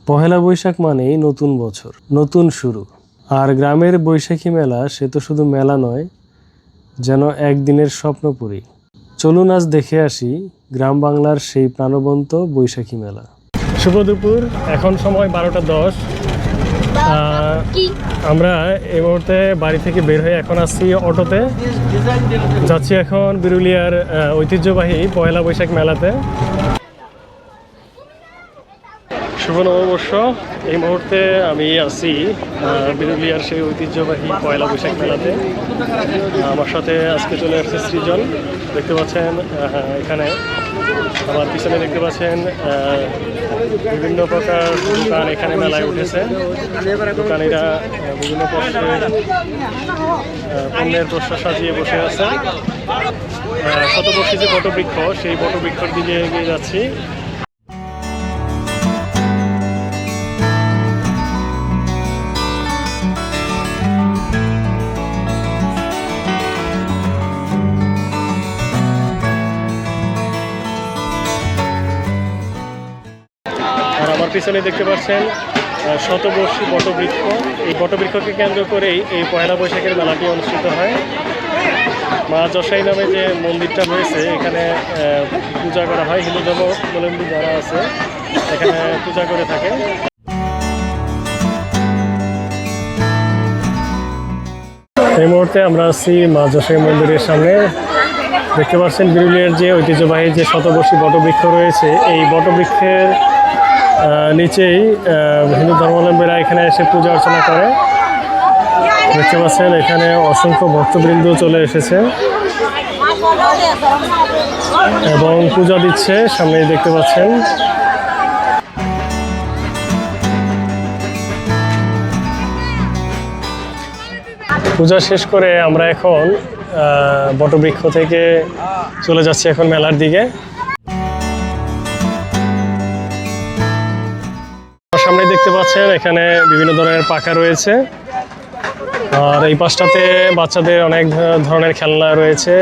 পহেলা বৈশাখ মানেই নতুন বছর, নতুন শুরু। আর গ্রামের বৈশাখী মেলা সে তো শুধু মেলা নয়, যেন একদিনের স্বপ্নপুরী। চলুন আজ দেখে আসি গ্রাম বাংলার সেই প্রাণবন্ত বৈশাখী মেলা। শুভ দুপুর, এখন সময় 12টা 10। আমরা এই মুহূর্তে বাড়ি থেকে বের হয়ে এখন আসছি অটোতে, যাচ্ছি এখন বিরুলিয়ার ঐতিহ্যবাহী পয়লা বৈশাখ মেলাতে। শুভ নববর্ষ। এই মুহূর্তে আমি আছি বিরুলিয়ার সেই ঐতিহ্যবাহী পয়লা বৈশাখ মেলাতে। আমার সাথে আজকে চলে আসছে সৃজন, দেখতে পাচ্ছেন এখানে। আমার পিছনে দেখতে পাচ্ছেন বিভিন্ন প্রকার দোকান এখানে মেলায় উঠেছে। দোকানিরা বিভিন্ন পণ্যের প্রশ্ন সাজিয়ে বসে আছে। শতবর্ষী যে বটবৃক্ষ, সেই বটবৃক্ষর দিকে এগিয়ে যাচ্ছি। আর আমার পিছনে দেখতে পাচ্ছেন শতবর্ষী বটবৃক্ষ। এই বটবৃক্ষকে কেন্দ্র করেই এই পয়লা বৈশাখের মেলাটি অনুষ্ঠিত হয়। মা যশাই নামে যে মন্দিরটা রয়েছে, এখানে পূজা করা হয়। হিন্দু ধর্মাবলম্বী যারা আছে এখানে পূজা করে থাকে। এই মুহূর্তে আমরা আছি মা যশাই মন্দিরের সামনে। দেখতে পাচ্ছেন বিরুলিয়ার যে ঐতিহ্যবাহী যে শতবর্ষী বটবৃক্ষ রয়েছে, এই বটবৃক্ষের নিচেই হিন্দু ধর্মাবলম্বীরা এখানে এসে পূজা অর্চনা করে। দেখতে পাচ্ছেন এখানে অসংখ্য ভক্তবৃন্দ চলে এসেছে এবং পূজা দিচ্ছে। সামনেই দেখতে পাচ্ছেন। পূজা শেষ করে আমরা এখন বটবৃক্ষ থেকে চলে যাচ্ছি এখন মেলার দিকে। সামনে দেখতে পাচ্ছেন এখানে বিভিন্ন ধরনের পাখা রয়েছে, আর এই পাশটাতে বাচ্চাদের অনেক ধরনের খেলনা রয়েছে।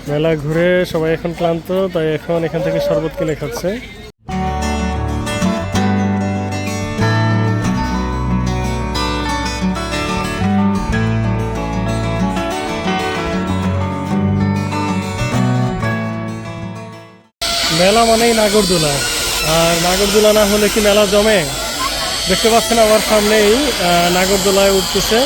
মেলা ঘুরে সবাই এখন ক্লান্ত, তাই এখন এখান থেকে শরবত কিনে খাচ্ছে। মেলা মানেই নাগরদোলা, আর নাগরদোলা না হলে কি মেলা জমে? দেখতে পাচ্ছেন আমার সামনেই নাগরদোলায় উঠতেছে।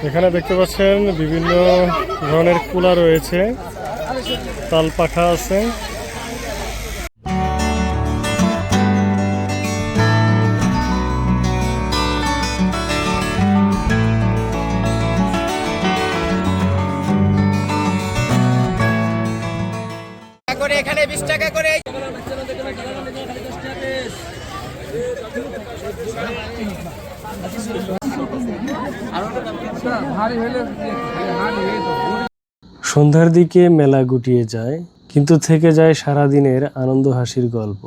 এখানে দেখতে পাচ্ছেন বিভিন্ন ধরনের কুলা রয়েছে, তাল পাখা আছে। এখানে 20 টাকা করে। সন্ধ্যার দিকে মেলা গুটিয়ে যায়, কিন্তু থেকে যায় সারাদিনের আনন্দ হাসির গল্প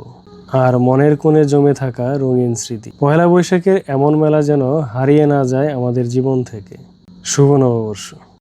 আর মনের কোণে জমে থাকা রঙিন স্মৃতি। পয়লা বৈশাখের এমন মেলা যেন হারিয়ে না যায় আমাদের জীবন থেকে। শুভ নববর্ষ।